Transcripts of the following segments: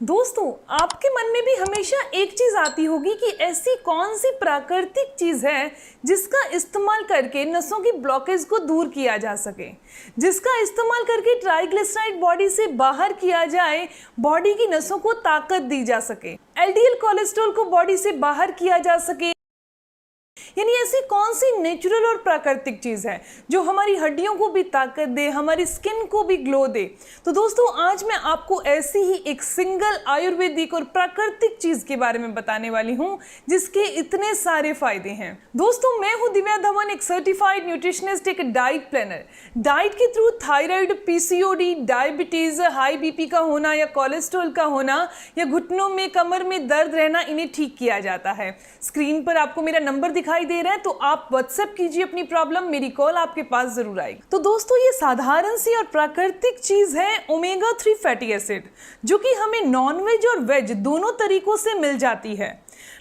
दोस्तों, आपके मन में भी हमेशा एक चीज आती होगी कि ऐसी कौन सी प्राकृतिक चीज है जिसका इस्तेमाल करके नसों की ब्लॉकेज को दूर किया जा सके, जिसका इस्तेमाल करके ट्राइग्लिसराइड बॉडी से बाहर किया जाए, बॉडी की नसों को ताकत दी जा सके, एलडीएल कोलेस्ट्रॉल को बॉडी से बाहर किया जा सके। यानी ऐसी कौन सी नेचुरल और प्राकृतिक चीज है जो हमारी हड्डियों को भी ताकत दे, हमारी स्किन को भी ग्लो दे। तो दोस्तों, आज मैं आपको ऐसी ही एक सिंगल आयुर्वेदिक और प्राकृतिक चीज के बारे में बताने वाली हूं जिसके इतने सारे फायदे हैं। दोस्तों, मैं हूं दिव्या धवन, एक सर्टिफाइड न्यूट्रिशनिस्ट, एक डाइट प्लानर। डाइट के through thyroid, PCOD, diabetes, high BP का होना या कोलेस्ट्रॉल का होना या घुटनों में, कमर में दर्द रहना, इन्हें ठीक किया जाता है। स्क्रीन पर आपको मेरा नंबर दिखाई दे रहा है, तो आप व्हाट्सएप कीजिए अपनी प्रॉब्लम, मेरी कॉल आपके पास जरूर आएगी। तो दोस्तों, ये साधारण सी और प्राकृतिक चीज है ओमेगा 3 फैटी एसिड, जो कि हमें नॉनवेज और वेज दोनों तरीकों से मिल जाती है।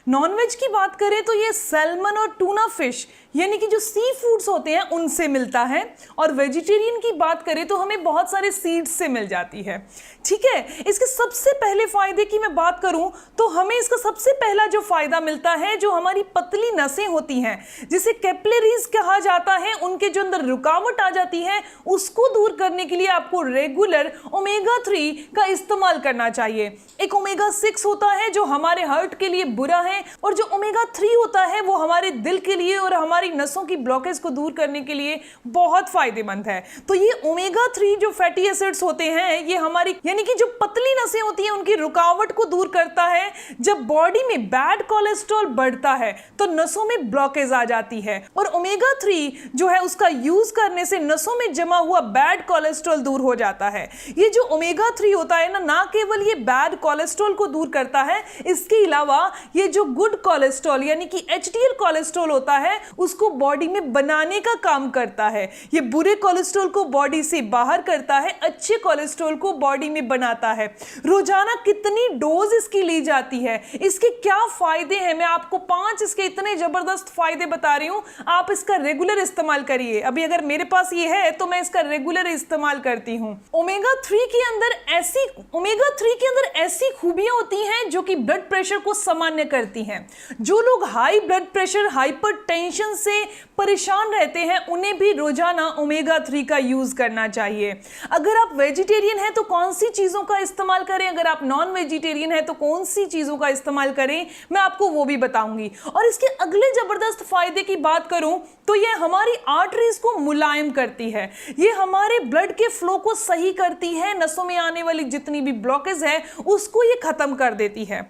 नॉनवेज की बात करें तो ये सैल्मन और टूना फिश यानी कि जो सी फूड्स होते हैं उनसे मिलता है, और वेजिटेरियन की बात करें तो हमें बहुत सारे सीड्स से मिल जाती है। ठीक है, इसके सबसे पहले फायदे की मैं बात करूं तो हमें इसका सबसे पहला जो फायदा मिलता है, जो हमारी पतली नसें होती हैं जिसे कैपिलरीज कहा जाता है, उनके जो अंदर रुकावट आ जाती है उसको दूर करने के लिए आपको रेगुलर ओमेगा 3 का इस्तेमाल करना चाहिए। एक ओमेगा 6 होता है जो हमारे हार्ट के लिए बुरा है, और जो ओमेगा 3 होता है वो हमारे दिल के लिए और हमारी नसों की ब्लॉकेज को दूर करने के लिए बहुत फायदेमंद है। तो ये ओमेगा 3 जो फैटी एसिड्स होते हैं, ये हमारी यानी कि जो पतली नसें होती हैं उनकी रुकावट को दूर करता है। जब बॉडी में बैड कोलेस्ट्रॉल बढ़ता है तो नसों में ब्लॉकेज आ जाती है, और ओमेगा 3 जो है उसका यूज करने से नसों में जमा हुआ बैड कोलेस्ट्रॉल दूर हो जाता है। ये जो ओमेगा 3 होता है ना केवल ये बैड कोलेस्ट्रॉल को दूर करता है, इसके अलावा ये जो गुड कोलेस्ट्रॉल यानी कि एचडीएल कोलेस्ट्रॉल होता है उसको बॉडी में बनाने का काम करता है। ये बुरे कोलेस्ट्रॉल को बॉडी से बाहर करता है, अच्छे कोलेस्ट्रॉल को बॉडी में बनाता है। रोजाना कितनी डोज इसकी ली जाती है, इसके क्या फायदे हैं, मैं आपको 5 इसके इतने जबरदस्त फायदे बता रही हूं। आप इसका रेगुलर इस्तेमाल करिए। अभी अगर मेरे पास ये है तो मैं इसका रेगुलर इस्तेमाल करती हूं। ओमेगा 3 के अंदर ऐसी खूबियां होती हैं जो कि ब्लड प्रेशर को सामान्य करती हैं। जो लोग हाई ब्लड प्रेशर, हाइपरटेंशन से परेशान रहते हैं, उन्हें भी रोजाना ओमेगा 3 का यूज करना चाहिए। अगर आप वेजिटेरियन हैं तो कौन सी चीजों का इस्तेमाल करें, अगर आप नॉन वेजिटेरियन हैं तो कौन सी चीजों का इस्तेमाल करें, मैं आपको वो भी बताऊंगी। और इसके अगले जबरदस्त फायदे की बात करूं तो ये हमारी आर्टरीज को मुलायम करती है, ये हमारे ब्लड के फ्लो को सही करती है, नसों में आने वाली जितनी भी ब्लॉकेज है उसको ये खत्म कर देती है।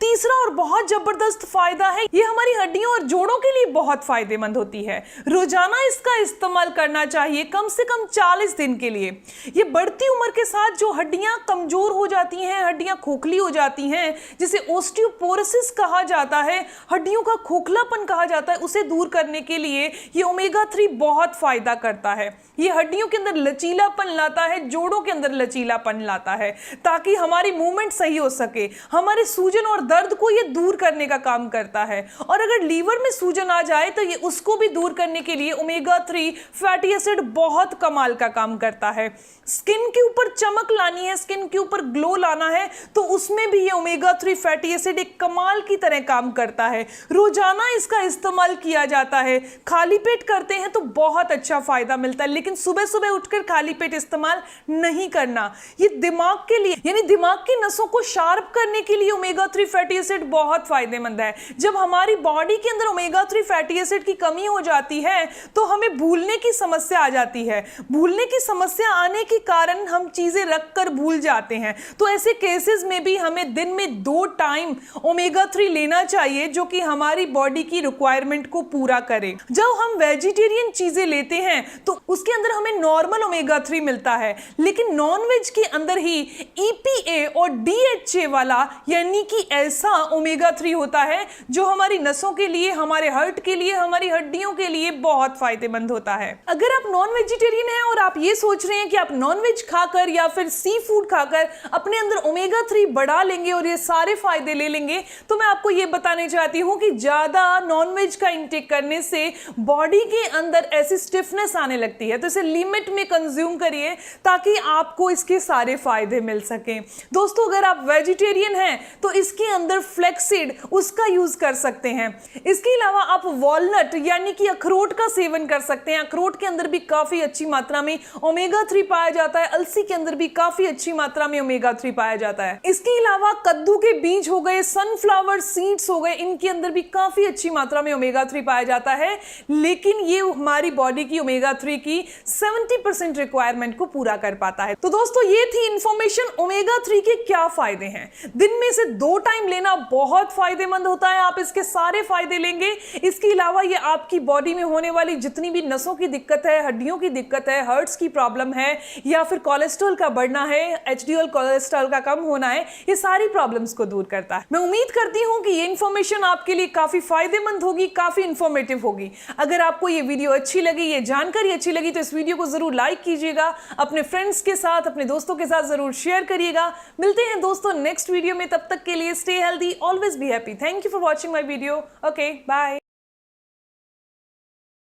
तीसरा और बहुत जबरदस्त फायदा है, ये हमारी हड्डियों और जोड़ों के लिए बहुत फायदेमंद होती है। रोजाना इसका इस्तेमाल करना चाहिए कम से कम 40 दिन के लिए। ये बढ़ती उम्र के साथ जो हड्डियां कमजोर हो जाती हैं, हड्डियां खोखली हो जाती हैं, जिसे ओस्टियोपोरोसिस कहा जाता है, हड्डियों का खोखलापन कहा जाता है, उसे दूर करने के लिए ये ओमेगा 3 बहुत फायदा करता है। ये हड्डियों के अंदर लचीलापन लाता है, जोड़ों के अंदर लचीलापन लाता है, ताकि हमारी मूवमेंट सही हो सके। हमारे सूजन और दर्द को ये दूर करने का काम करता है, और अगर लीवर में सूजन आ जाए तो ये उसको भी दूर करने के लिए ओमेगा 3 फैटी एसिड बहुत कमाल का काम करता है। स्किन के ऊपर चमक लानी है, स्किन के ऊपर ग्लो लाना है, तो उसमें भी ये ओमेगा 3 फैटी एसिड एक कमाल की तरह काम करता है। रोजाना इसका इस्तेमाल किया जाता है। खाली पेट करते हैं तो बहुत अच्छा फायदा मिलता है, लेकिन सुबह सुबह उठकर खाली पेट इस्तेमाल नहीं करना। ये दिमाग के लिए यानी दिमाग की नसों को शार्प करने के लिए ओमेगा 3 फैटी एसिड बहुत फायदेमंद है। जब हमारी बॉडी के अंदर ओमेगा 3 फैटी एसिड की कमी हो जाती है तो हमें भूलने की समस्या आ जाती है। भूलने की समस्या आने के कारण हम चीजें रखकर भूल जाते हैं। तो ऐसे केसेस में भी हमें दिन में 2 टाइम ओमेगा 3 लेना चाहिए, जो कि हमारी बॉडी की रिक्वायरमेंट को पूरा करे। जब हम वेजिटेरियन चीजें लेते हैं तो उसके अंदर हमें नॉर्मल ओमेगा 3 मिलता है, लेकिन नॉनवेज के अंदर ही EPA और DHA वाला यानी कि ऐसा ओमेगा 3 होता है जो हमारी नसों के लिए, हमारे हार्ट के लिए, हमारी हमारी हड्डियों के लिए बहुत फायदेमंद होता है। अगर आप नॉन वेजिटेरियन हैं और आप ये सोच रहे हैं कि आप नॉन वेज खाकर या फिर सी फूड खाकर अपने अंदर ओमेगा 3 बढ़ा लेंगे और ये सारे फायदे ले लेंगे, तो मैं आपको ये बताने चाहती हूँ कि ज्यादा नॉन वेज का इंटेक करने से बॉडी के अंदर ऐसी स्टिफनेस आने लगती है। तो इसे लिमिट में कंज्यूम करिए ताकि आपको इसके सारे फायदे मिल सकें। दोस्तों, अगर आप वेजिटेरियन हैं तो इसके अंदर फ्लेक्सीड उसका यूज कर सकते हैं। इसके अलावा आप वॉलनट यानी कि अखरोट का सेवन कर सकते हैं। अखरोट के अंदर भी काफी अच्छी मात्रा में ओमेगा 3 पाया जाता है। अलसी के अंदर भी काफी अच्छी मात्रा में ओमेगा 3 पाया जाता है। इसके अलावा कद्दू के बीज हो गए, सनफ्लावर सीड्स हो गए, इनके अंदर भी काफी अच्छी मात्रा में ओमेगा 3 पाया जाता है। लेकिन ये हमारी बॉडी की ओमेगा 3 की 70% रिक्वायरमेंट को पूरा कर पाता है। तो दोस्तों, ये थी इंफॉर्मेशन ओमेगा 3 के क्या फायदे हैं। दिन में से 2 टाइम लेना बहुत फायदेमंद होता है। आप इसके सारे फायदे लेंगे। इसके अलावा ये आपकी बॉडी में होने वाली जितनी भी नसों की दिक्कत है, हड्डियों की दिक्कत है, हार्ट्स की प्रॉब्लम है या फिर कोलेस्ट्रॉल का बढ़ना है, एचडीएल कोलेस्ट्रॉल का कम होना है, ये सारी प्रॉब्लम्स को दूर करता है। मैं उम्मीद करती हूं कि ये इंफॉर्मेशन आपके लिए काफी फायदेमंद होगी, काफी इंफॉर्मेटिव होगी। अगर आपको ये वीडियो अच्छी लगी, ये जानकारी अच्छी लगी, तो इस वीडियो को जरूर लाइक कीजिएगा, अपने फ्रेंड्स के साथ, अपने दोस्तों के साथ जरूर शेयर करिएगा। मिलते हैं दोस्तों नेक्स्ट वीडियो में। तब तक के लिए stay healthy, always be happy. Thank you for watching my video. Okay, bye.